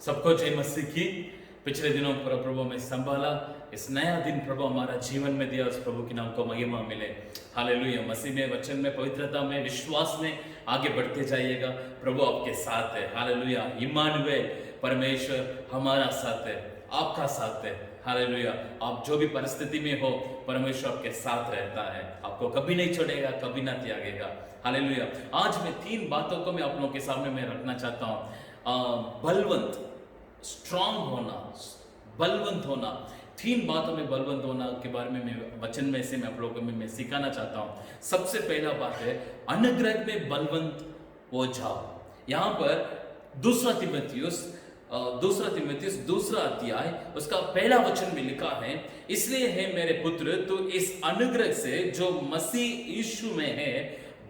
सबको जय मसीह की। पिछले दिनों पर प्रभु में संभाला, इस नया दिन प्रभु हमारा जीवन में दिया, उस प्रभु के नाम को महिमा मिले। हालेलुया। मसीह में, वचन में, पवित्रता में, विश्वास में आगे बढ़ते जाइएगा। प्रभु आपके साथ है। हालेलुया। इम्मानुएल, परमेश्वर हमारा साथ है, आपका साथ है। हालेलुया। आप जो भी परिस्थिति में हो, परमेश्वर आपके साथ रहता है, आपको कभी नहीं छोड़ेगा, कभी ना त्यागेगा। हालेलुया। आज मैं 3 बातों को मैं आप लोगों के सामने मैं रखना चाहता हूँ। बलवंत, स्ट्रांग होना, बलवंत होना। 3 बातों में बलवंत होना के बारे में मैं वचन में से मैं आप लोगों को मैं सिखाना चाहता हूँ। सबसे पहला बात है, अनुग्रह में बलवंत हो जाओ। यहाँ पर दूसरा तिमुथियुस दूसरा अध्याय उसका पहला वचन में लिखा है, इसलिए है मेरे पुत्र, तो इस अनुग्रह से जो मसीह यीशु में है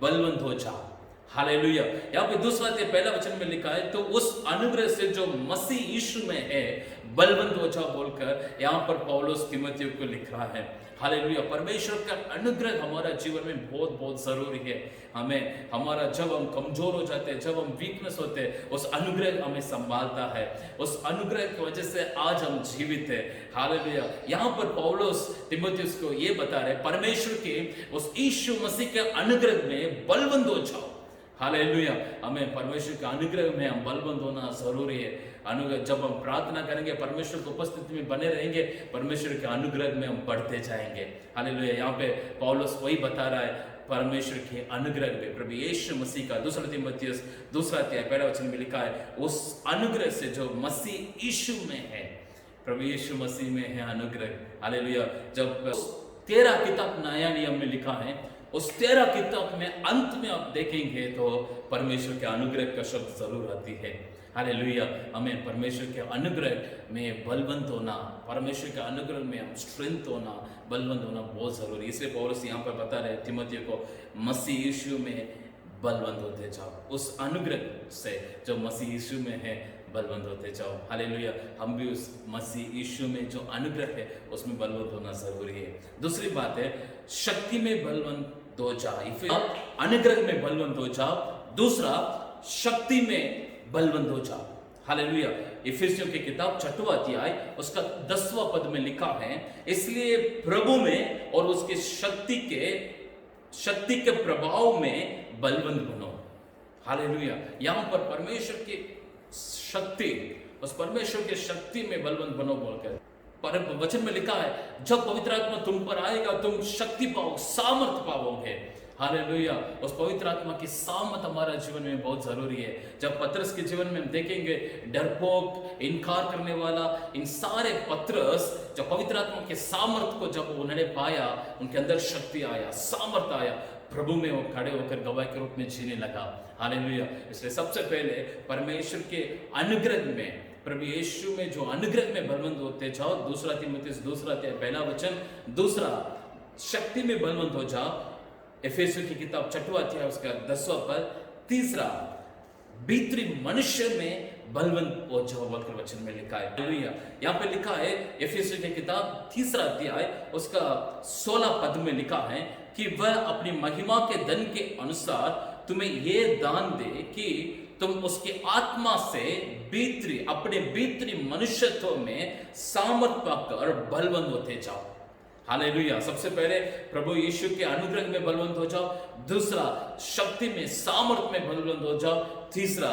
बलवंत हो जाओ। हालेलुया। यहाँ पे दूसरा अध्याय पहला वचन में लिखा है, तो उस अनुग्रह से जो मसीह यीशु में है बलवंत हो जाओ बोलकर यहाँ पर पौलुस तिमुथियुस को लिख रहा है। हालेलुया। परमेश्वर का अनुग्रह हमारा जीवन में बहुत बहुत जरूरी है। हमें हमारा जब हम कमजोर हो जाते हैं, जब हम वीकनेस होते हैं, उस अनुग्रह हमें संभालता है। उस अनुग्रह की वजह से आज हम जीवित हैं। हालेलुया। यहाँ पर पौलुस तिमुथियुस को ये बता रहे, परमेश्वर के उस यीशु मसीह के अनुग्रह में बलवंत हो जाओ। हालेलुया। हमें परमेश्वर के अनुग्रह में हम बलवंत होना जरूरी है। अनुग्रह, जब हम प्रार्थना करेंगे, परमेश्वर की उपस्थिति में बने रहेंगे, परमेश्वर के अनुग्रह में हम बढ़ते जाएंगे। हालेलुया। यहाँ पे पौलुस वही बता रहा है, परमेश्वर के अनुग्रह में प्रभु यीशु मसीह का दूसरा तिमुथियुस दूसरा अध्याय पहला वचन में लिखा है, उस अनुग्रह से जो मसीह यीशु में है, प्रभु यीशु मसीह में है अनुग्रह। हालेलुया। जब 13 किताब नया नियम में लिखा है, उस 13 किताब में अंत में आप देखेंगे तो परमेश्वर के अनुग्रह का शब्द जरूर आती है। हालेलुया। हमें परमेश्वर के अनुग्रह में बलवंत होना, परमेश्वर के अनुग्रह में हम स्ट्रेंथ होना, बलवंत होना बहुत जरूरी है। इसलिए पौलुस यहाँ पर बता रहे तिमुथियुस को, मसीह यीशु में बलवंत होते जाओ। उस अनुग्रह से जो मसीह यीशु में है बलवंत होते जाओ। हालेलुया। हम भी उस मसीह यीशु में जो अनुग्रह है उसमें बलवंत होना जरूरी है। दूसरी बात है, शक्ति में बलवंत हो जाओ। अनुग्रह में बलवंत हो जाओ। दूसरा, शक्ति में बलवंत हो जाओ। हालेलुया। इफिसियों की किताब 6वां अध्याय उसका 10वां पद में लिखा है, इसलिए प्रभु में और उसके शक्ति के प्रभाव में बलवंत बनो। हालेलुया। यहाँ पर परमेश्वर की शक्ति, उस परमेश्वर की शक्ति में बलवंत बनो बोलकर पर वचन में लिखा है, जब पवित्र आत्मा तुम पर आएगा तुम शक्ति पाओ, सामर्थ पाओगे। हालेलुया। उस पवित्र आत्मा की सामर्थ हमारा जीवन में बहुत जरूरी है। जब पतरस के जीवन में हम देखेंगे, डरपोक, इनकार करने वाला, इन सारे पतरस जब पवित्र आत्मा के सामर्थ को जब उन्होंने पाया, उनके अंदर शक्ति आया, सामर्थ आया, प्रभु में वो खड़े होकर गवाह के रूप में जीने लगा। हालेलुया। इसलिए सबसे पहले परमेश्वर के अनुग्रह में, प्रभु यीशु में जो अनुग्रह में बलवंत होते जाओ। दूसरा तिमुथियुस दूसरा अध्याय पहला वचन। दूसरा, शक्ति में बलवंत हो जाओ। इफिसियों की किताब 6वां अध्याय उसका 10वां पद। तीसरा, भीतरी मनुष्य में बलवंत हो जाओ बोलकर वचन में लिखा है। हालेलुया। यहाँ पे लिखा है इफिसियों की किताब 3 अध्याय उसका 16 पद में लिखा है कि वह अपनी महिमा के धन के अनुसार तुम्हें ये दान दे कि तुम उसके आत्मा से अपने भीतरी मनुष्यत्व में सामर्थ पाकर बलवंत होते जाओ। हालेलुया। सबसे पहले प्रभु यीशु के अनुग्रह में बलवंत हो जाओ। दूसरा, शक्ति में, सामर्थ में बलवंत हो जाओ। तीसरा,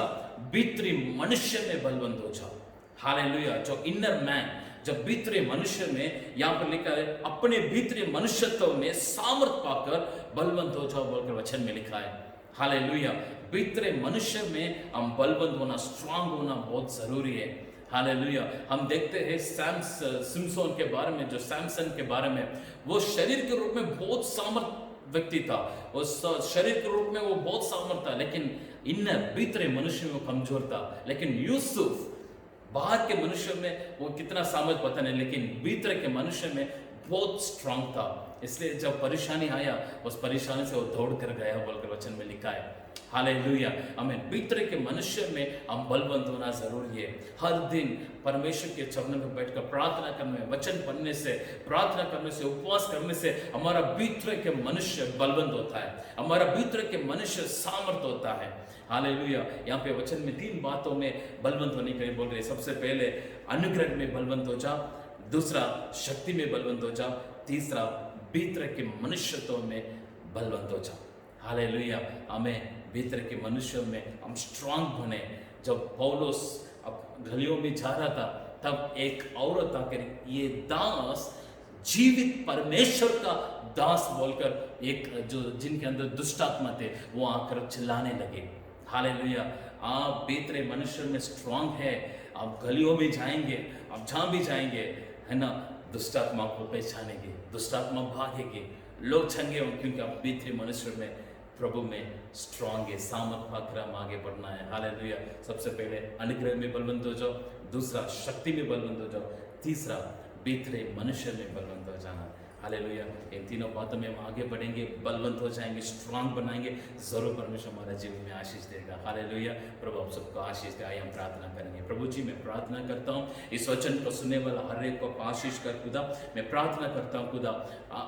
भीतरी मनुष्य में बलवंत हो जाओ। हालेलुया। जो इनर मैन, जब भीतरी मनुष्य में, यहाँ पर लिखा है अपने भीतरी मनुष्यत्व में सामर्थ पाकर बलवंत हो जाओ बोलकर वचन में लिखा है। हालेलुया। भीतरे मनुष्य में हम बलवंत होना, स्ट्रांग होना बहुत जरूरी है। हालेलुया। हम देखते हैं सिमसोन के बारे में, जो सैमसन के बारे में, वो शरीर के रूप में बहुत सामर्थ व्यक्ति था, उस शरीर के रूप में वो बहुत सामर्थ था, लेकिन इनर भीतरे मनुष्य में वो कमजोर था। लेकिन यूसुफ, बाहर के मनुष्य में वो कितना सामर्थ पता नहीं, लेकिन भीतर के मनुष्य में बहुत स्ट्रांग था, इसलिए जब परेशानी आया उस परेशानी से वो दौड़ कर गया बोलकर वचन में लिखा है। हालेलुया, आमीन। भीतर के मनुष्य में हम बलवंत होना जरूरी है। हर दिन परमेश्वर के चरणों में बैठकर प्रार्थना करने, वचन पढ़ने से, प्रार्थना करने से, उपवास करने से हमारा भीतर के मनुष्य बलवंत होता है, हमारा भीतर के मनुष्य सामर्थ होता है। हालेलुया। यहाँ पे वचन में 3 बातों में बलवंत होने के लिए बोल रहे। सबसे पहले अनुग्रह में बलवंत हो जा, दूसरा शक्ति में बलवंत हो जा, तीसरा भीतर के मनुष्यत्व में बलवंत हो जा। हालेलुया, हमें भीतर के मनुष्य में हम स्ट्रांग बने। जब पौलुस अब गलियों में जा रहा था तब एक औरत आकर ये दास जीवित परमेश्वर का दास बोलकर, एक जो जिनके अंदर दुष्ट आत्मा थे वो आकर चिल्लाने लगे। हालेलुया, आप भीतर मनुष्य में स्ट्रांग है, आप गलियों में जाएंगे, आप जहाँ भी जाएंगे, है ना, दुष्ट आत्मा को पहचानेंगे, दुष्ट आत्मा भागेगी, लोग छंगे, क्योंकि आप भीतर मनुष्य में प्रभु में स्ट्रांग है, सामर्थ पाकर हम आगे बढ़ना है। हालेलुया। सबसे पहले अनुग्रह में बलवंत हो जाओ, दूसरा शक्ति में बलवंत हो जाओ, तीसरा भीतरे मनुष्य में बलवंत हो जाना। हालेलुया। इन तीनों बातों में हम आगे बढ़ेंगे, बलवंत हो जाएंगे, स्ट्रांग बनाएंगे, जरूर परमेश्वर हमारा जीवन में आशीष देगा। हालेलुया। प्रभु आप सबको आशीष दे। आइए हम प्रार्थना करेंगे। प्रभु जी, मैं प्रार्थना करता हूँ इस वचन को सुनने वाला हर एक को आशीष कर खुदा। मैं प्रार्थना करता हूँ खुदा,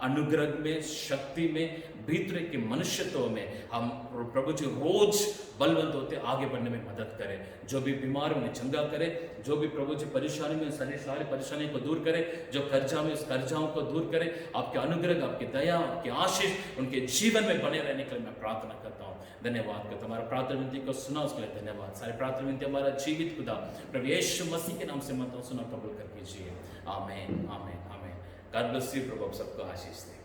अनुग्रह में, शक्ति में, भीतर के मनुष्यत्व में हम प्रभु जी रोज बलवंत होते आगे बढ़ने में मदद करें। जो भी बीमार उन्हें चंगा करे, जो भी प्रभु जी परेशानी में सारी परेशानियों को दूर करे, जो कर्जा में उस कर्जाओं को दूर करे। आपके अनुग्रह, आपकी दया, आपकी आशीष उनके जीवन में बने रहने के लिए मैं प्रार्थना करता हूँ। धन्यवाद करता हूँ, हमारा प्रार्थना विनती को सुना उसके लिए धन्यवाद। सारी प्रार्थना विनती हमारा जीवित खुदा प्रभु यीशु मसीह के नाम से मत सुना कबूल कर कीजिए। आमीन, आमीन, आमीन। God bless you. प्रभु आप सबको आशीष दे।